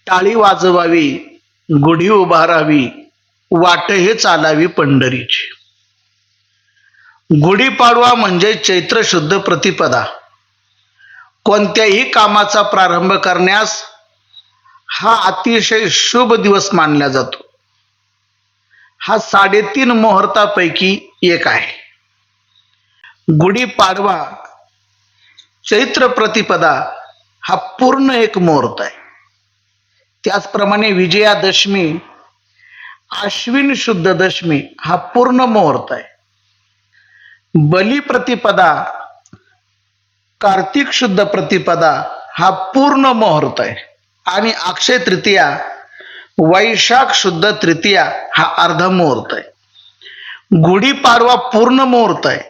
टाळी वाजवावी, गुढी उभारावी, वाट हे चालावी पंढरीची. गुढीपाडवा म्हणजे चैत्र शुद्ध प्रतिपदा. कोणत्याही कामाचा प्रारंभ करण्यास हा अतिशय शुभ दिवस मानला जातो. हा 3.5 मुहूर्तापैकी एक आहे. गुढीपाडवा चैत्र प्रतिपदा हा पूर्ण एक मुहूर्त आहे. त्याचप्रमाणे विजयादशमी, आश्विन शुद्ध दशमी हा पूर्ण मुहूर्त आहे. बलिप्रतिपदा, कार्तिक शुद्ध प्रतिपदा हा पूर्ण मुहूर्त आहे. आणि अक्षय तृतीया, वैशाख शुद्ध तृतीया हा अर्ध मुहूर्त आहे. गुढीपाडवा पूर्ण मुहूर्त आहे.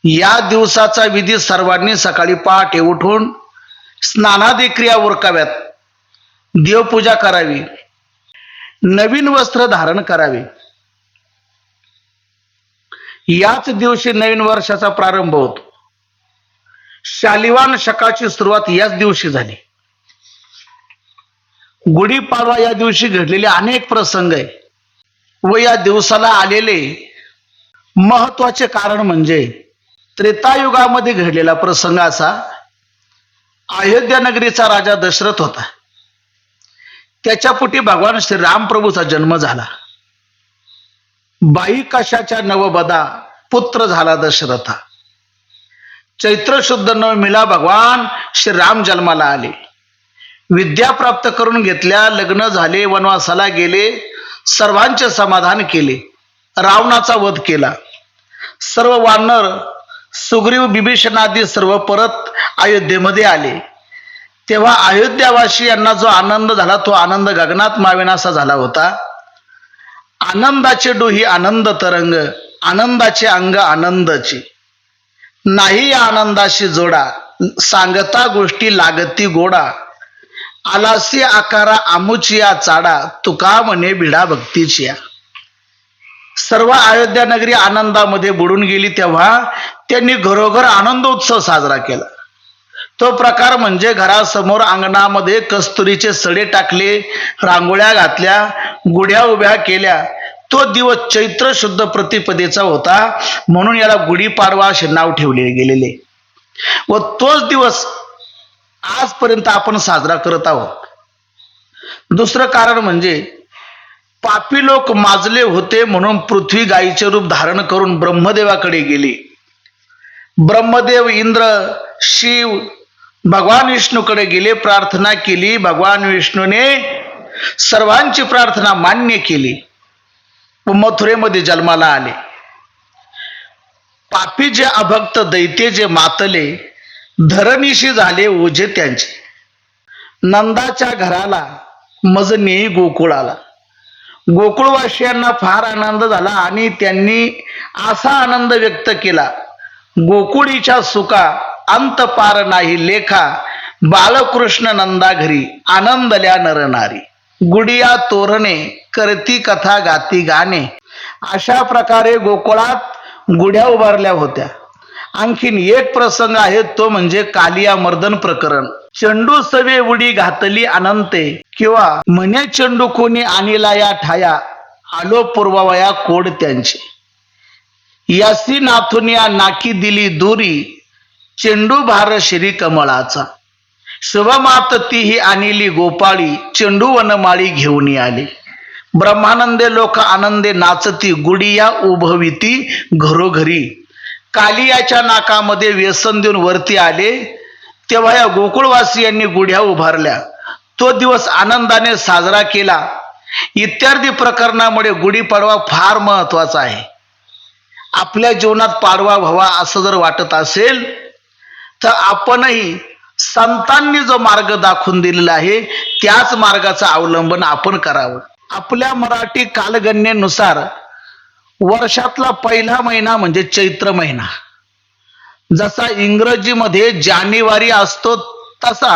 या दिवसाचा विधी सर्वांनी सकाळी पहाटे उठून स्नानादी क्रिया उरकाव्यात, देवपूजा करावी, नवीन वस्त्र धारण करावे. याच दिवशी नवीन वर्षाचा प्रारंभ होतो. शालिवान शकाची सुरुवात याच दिवशी झाली. गुढीपाडवा या दिवशी घडलेले अनेक प्रसंग आहे व या दिवसाला आलेले महत्वाचे कारण म्हणजे त्रेतायुगामध्ये घडलेला प्रसंग असा. अयोध्या नगरीचा राजा दशरथ होता. त्याच्या पोटी भगवान श्रीराम प्रभूचा जन्म झाला. बाई कशाच्या नवबदा पुत्र झाला दशरथा. चैत्र शुद्ध नवमीला भगवान श्रीराम जन्माला आले. विद्या प्राप्त करून घेतल्या, लग्न झाले, वनवासाला गेले, सर्वांचे समाधान केले, रावणाचा वध केला. सर्व वानर, सुग्रीव, बिभीषणादी सर्व परत अयोध्येमध्ये आले. तेव्हा अयोध्यावासी यांना जो आनंद झाला तो आनंद गगनात मावेनासा झाला होता. आनंदाचे डोही आनंद तरंग, आनंदाचे अंग आनंदाची. नाही या आनंदाशी जोडा, सांगता गोष्टी लागती गोडा. आलासी आकारा आमुचिया चाडा, तुका म्हणे भिडा भक्तीचिया. सर्व अयोध्या नगरी आनंदामध्ये बुडून गेली. तेव्हा त्यांनी घरोघर आनंदोत्सव साजरा केला. तो प्रकार म्हणजे घरासमोर अंगणामध्ये कस्तुरीचे सडे टाकले, रांगोळ्या घातल्या, गुढ्या उभ्या केल्या. तो दिवस चैत्र शुद्ध प्रतिपदेचा होता, म्हणून याला गुढीपाडवा असे नाव ठेवले गेलेले व तोच दिवस आजपर्यंत आपण साजरा करत आहोत. दुसरं कारण म्हणजे पापी लोक माजले होते म्हणून पृथ्वी गायीचे रूप धारण करून ब्रह्मदेवाकडे गेली. ब्रह्मदेव, इंद्र, शिव भगवान विष्णूकडे गेले, प्रार्थना केली. भगवान विष्णूने सर्वांची प्रार्थना मान्य केली व मथुरेमध्ये जन्माला आले. पापी जे अभक्त दैत्य जे मातले, धरणीशी झाले ओझे त्यांचे. नंदाच्या घराला मज नेई गोकुळाला. गोकुळवासियांना फार आनंद झाला आणि त्यांनी असा आनंद व्यक्त केला. गोकुळीच्या सुका अंत पार नाही लेखा, बालकृष्ण नंदा घरी आनंदल्या नरनारी. गुडिया तोरणे करती कथा गाती गाणे. अशा प्रकारे गोकुळात गुढ्या उभारल्या होत्या. आणखीन एक प्रसंग आहे तो म्हणजे कालिया मर्दन प्रकरण. चंडू सवे उडी घातली अनंते, किंवा म्हणे चंडू कोणी आणिला या ठाया, आलो पूर्ववया कोड त्यांचे. यासी नाथुनिया नाकी दिली दुरी, चेंडू भार श्री कमळाचा. शुभमात तीही आणिली गोपाळी, चेंडू वनमाळी घेऊन आले. ब्रह्मानंदे लोक आनंदे नाचती, गुडिया उभविती घरोघरी. कालियाच्या नाकामध्ये व्यसन देऊन वरती आले. तेव्हा या गोकुळवासियांनी गुढ्या उभारल्या. तो दिवस आनंदाने साजरा केला. इत्यादी प्रकरणामुळे गुढीपाडवा फार महत्वाचा आहे. आपल्या जीवनात पाडवा व्हावा असं जर वाटत असेल तर आपणही संतांनी जो मार्ग दाखवून दिलेला आहे त्याच मार्गाचं अवलंबन आपण करावं. आपल्या मराठी कालगणनेनुसार वर्षातला पहिला महिना म्हणजे चैत्र महिना. जसा इंग्रजीमध्ये जानेवारी असतो तसा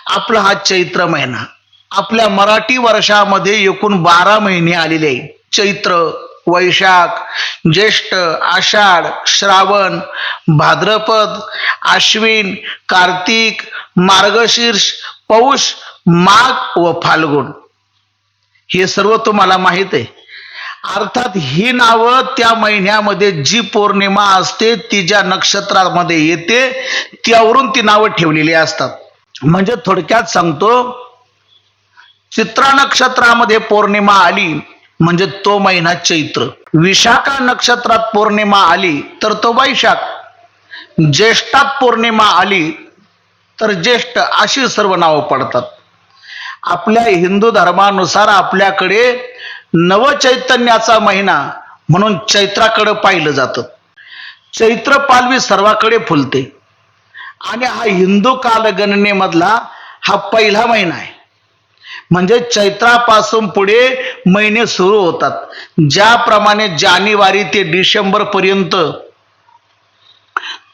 आपला हा चैत्र महिना. आपल्या मराठी वर्षामध्ये एकूण 12 महिने आलेले आहेत. चैत्र, वैशाख, ज्येष्ठ, आषाढ, श्रावण, भाद्रपद, आश्विन, कार्तिक, मार्गशीर्ष, पौष, माघ व फाल्गुन हे सर्व तुम्हाला माहित आहे. अर्थात ही नावं त्या महिन्यामध्ये जी पौर्णिमा असते ती ज्या नक्षत्रामध्ये येते त्यावरून ती नावं ठेवलेली असतात. म्हणजे थोडक्यात सांगतो, चित्रा नक्षत्रामध्ये पौर्णिमा आली म्हणजे तो महिना चैत्र. विशाखा नक्षत्रात पौर्णिमा आली तर तो वैशाख. ज्येष्ठात पौर्णिमा आली तर ज्येष्ठ, अशी सर्व नावं पडतात. आपल्या हिंदू धर्मानुसार आपल्याकडे नवचैतन्याचा महिना म्हणून चैत्राकडे पाहिलं जातं. चैत्र पालवी सर्वाकडे फुलते आणि हा हिंदू कालगणनेमधला हा पहिला महिना आहे. म्हणजे चैत्रापासून पुढे महिने सुरू होतात. ज्याप्रमाणे जानेवारी ते डिसेंबर पर्यंत,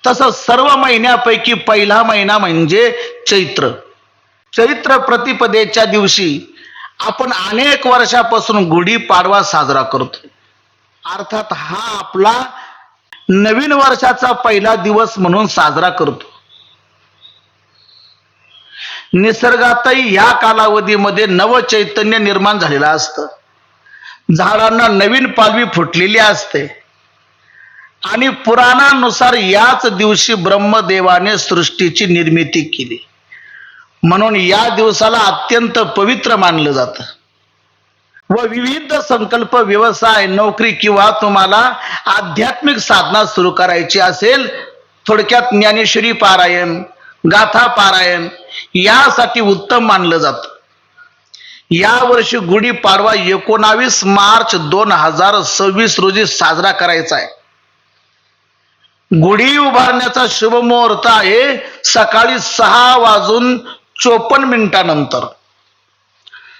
तसं सर्व महिन्यापैकी पहिला महिना म्हणजे चैत्र. चैत्र प्रतिपदेच्या दिवशी आपण अनेक वर्षापासून गुढीपाडवा साजरा करतो. अर्थात हा आपला नवीन वर्षाचा पहिला दिवस म्हणून साजरा करतो. निसर्गातही या कालावधीमध्ये नवचैतन्य निर्माण झालेलं असतं. झाडांना नवीन पालवी फुटलेली असते आणि पुराणानुसार याच दिवशी ब्रह्मदेवाने सृष्टीची निर्मिती केली. म्हणून या दिवसाला अत्यंत पवित्र मानलं जातं. व विविध संकल्प, व्यवसाय, नोकरी किंवा तुम्हाला आध्यात्मिक साधना सुरू करायची असेल, थोडक्यात ज्ञानेश्वरी पारायण, गाथा पारायण यासाठी उत्तम मानलं जातं. यावर्षी गुढीपाडवा 19 मार्च 2026 रोजी साजरा करायचा आहे. गुढी उभारण्याचा शुभ मुहूर्त आहे सकाळी 6:54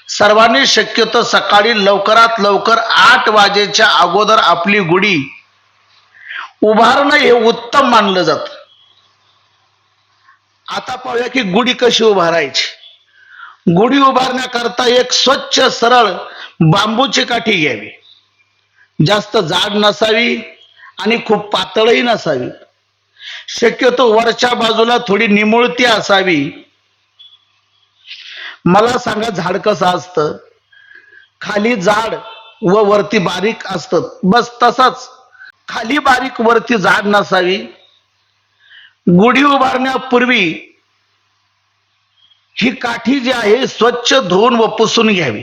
सर्वांनी शक्यतो सकाळी लवकरात लवकर 8 वाजेच्या अगोदर आपली गुढी उभारणं हे उत्तम मानलं जातं. आता पाहूया की गुढी कशी उभारायची. गुढी उभारण्याकरता एक स्वच्छ सरळ बांबूची काठी घ्यावी. जास्त जाड नसावी आणि खूप पातळही नसावी. शक्यतो वरच्या बाजूला थोडी निमुळती असावी. मला सांगा, झाड कसं असतं? खाली जाड व वरती बारीक असतं, बस तसाच खाली बारीक वरती जाड नसावी. गुढी उभारण्यापूर्वी ही काठी जी आहे स्वच्छ धुवून व पुसून घ्यावी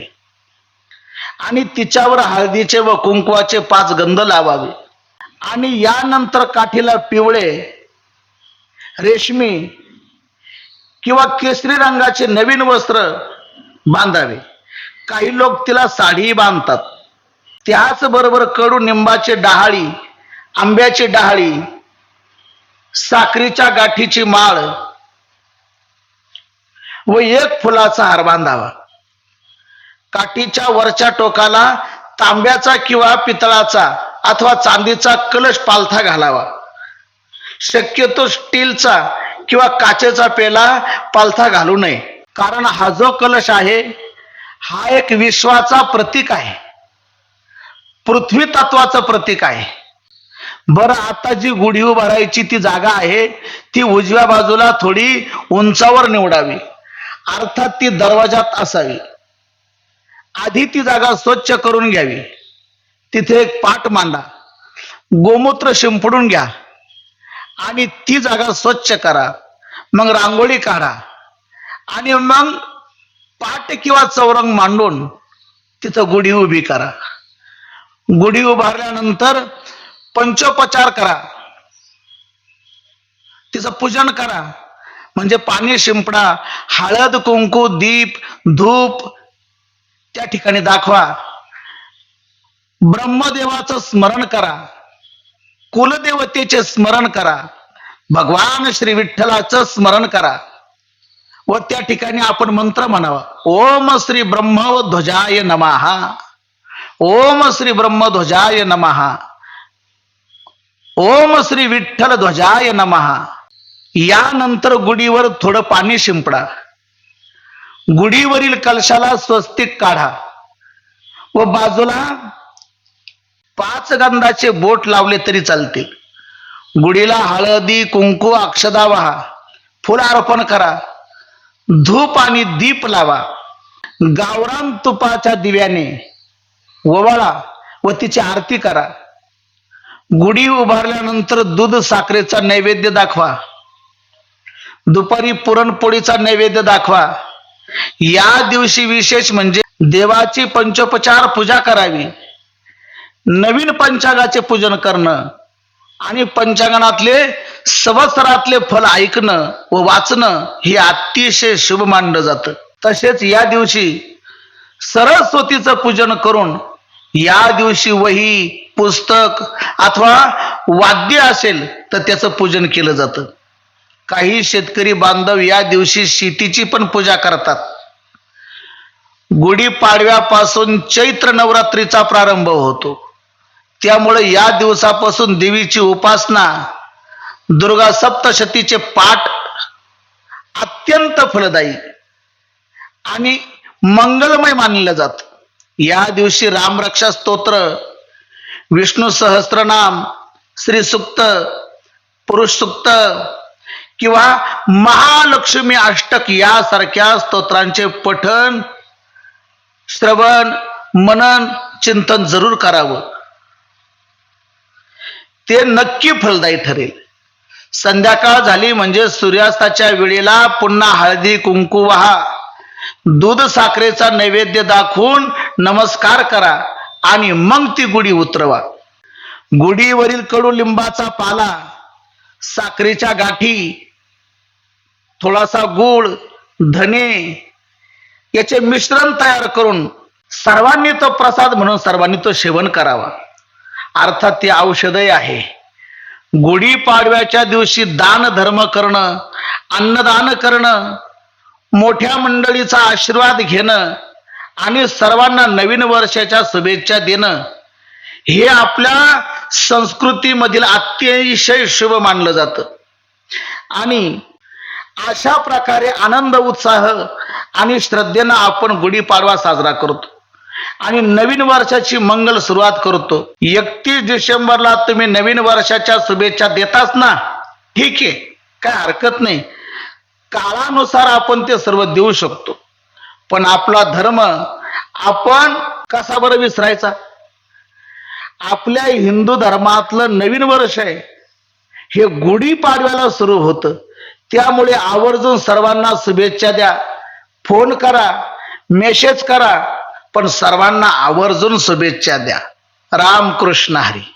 आणि तिच्यावर हळदीचे व कुंकवाचे 5 गंध लावावे आणि यानंतर काठीला पिवळे, रेशमी किंवा केसरी रंगाचे नवीन वस्त्र बांधावे. काही लोक तिला साडी बांधतात. त्याचबरोबर कडू निंबाचे डहाळी, आंब्याची डहाळी, साखरेच्या गाठीची माळ व एक फुलाचा हार बांधावा. काठीच्या वरच्या टोकाला तांब्याचा किंवा पितळाचा अथवा चांदीचा कलश पालथा घालावा. शक्यतो स्टीलचा किंवा काचेचा पेला पालथा घालू नये, कारण हा जो कलश आहे हा एक विश्वाचा प्रतीक आहे, पृथ्वी तत्वाचं प्रतीक आहे. बरं, आता जी गुढी उभारायची ती जागा आहे ती उजव्या बाजूला थोडी उंचावर निवडावी. अर्थात ती दरवाजात असावी. आधी ती जागा स्वच्छ करून घ्यावी. तिथे एक पाट मांडा, गोमूत्र शिंपडून घ्या आणि ती जागा स्वच्छ करा. मग रांगोळी काढा आणि मग पाट किंवा चौरंग मांडून तिथं गुढी उभी करा. गुढी उभारल्यानंतर पंचोपचार करा, तिचं पूजन करा. म्हणजे पाणी शिंपडा, हळद, कुंकू, दीप, धूप त्या ठिकाणी दाखवा. ब्रह्मदेवाचं स्मरण करा, कुलदेवतेचे स्मरण करा, भगवान श्री विठ्ठलाचं स्मरण करा व त्या ठिकाणी आपण मंत्र म्हणावा. ओम श्री ब्रह्मध्वजाय नमः, ओम श्री ब्रह्मध्वजाय नमः, ओम श्री विठ्ठल ध्वजाय नमः. यानंतर गुढीवर थोडं पाणी शिंपडा. गुढीवरील कलशाला स्वस्तिक काढा व बाजूला 5 गंधाचे बोट लावले तरी चालतील. गुढीला हळदी, कुंकू, अक्षदा वाहा, फुल अर्पण करा. धूप आणि दीप लावा, गावरान तुपाच्या दिव्याने ओवाळा व तिची आरती करा. गुढी उभारल्यानंतर दूध साखरेचा नैवेद्य दाखवा. दुपारी पुरणपोळीचा नैवेद्य दाखवा. या दिवशी विशेष म्हणजे देवाची पंचोपचार पूजा करावी. नवीन पंचांगाचे पूजन करणं आणि पंचांगणातले संवत्सरातले फल ऐकणं व वाचणं हे अतिशय शुभ मानलं जातं. तसेच या दिवशी सरस्वतीचं पूजन करून या दिवशी वही, पुस्तक अथवा वाद्य असेल तर त्याचं पूजन केलं जातं. काही शेतकरी बांधव या दिवशी शेतीची पण पूजा करतात. गुढीपाडव्यापासून चैत्र नवरात्रीचा प्रारंभ होतो. त्यामुळे या दिवसापासून देवीची उपासना, दुर्गा सप्तशतीचे पाठ अत्यंत फलदायी आणि मंगलमय मानलं जातं. या दिवशी रामरक्षा स्तोत्र, विष्णू सहस्त्रनाम, श्री सूक्त, पुरुष सूक्त किंवा महालक्ष्मी अष्टक यासारख्या स्तोत्रांचे पठण, श्रवण, मनन, चिंतन जरूर करावं. ते नक्की फलदायी ठरेल. संध्याकाळ झाली म्हणजे सूर्यास्ताच्या वेळेला पुन्हा हळदी कुंकू वाहा, दूध साखरेचा नैवेद्य दाखवून नमस्कार करा आणि मग ती गुढी उतरवा. गुढीवरील कडुलिंबाचा पाला, साखरेच्या गाठी, थोडासा गूळ, धने याचे मिश्रण तयार करून सर्वांनी तो प्रसाद म्हणून सर्वांनी तो सेवन करावा. अर्थात ते औषधही आहे. गुढीपाडव्याच्या दिवशी दान धर्म करणं, अन्नदान करणं, मोठ्या मंडळीचा आशीर्वाद घेणं आणि सर्वांना नवीन वर्षाच्या शुभेच्छा देणं हे आपल्या संस्कृतीमधील अतिशय शुभ मानलं जातं. आणि अशा प्रकारे आनंद, उत्साह आणि श्रद्धेनं आपण गुढीपाडवा साजरा करतो आणि नवीन वर्षाची मंगल सुरुवात करतो. 31 डिसेंबरला तुम्ही नवीन वर्षाच्या शुभेच्छा देताच ना, ठीक आहे, काय हरकत नाही. काळानुसार आपण ते सर्व देऊ शकतो. पण आपला धर्म आपण कसा बरं विसरायचा? आपल्या हिंदू धर्मातलं नवीन वर्ष आहे हे गुढीपाडव्याला सुरू होतं. त्यामुळे आवर्जून सर्वांना शुभेच्छा द्या. फोन करा, मेसेज करा, पण सर्वांना आवर्जून शुभेच्छा द्या. रामकृष्ण हरी.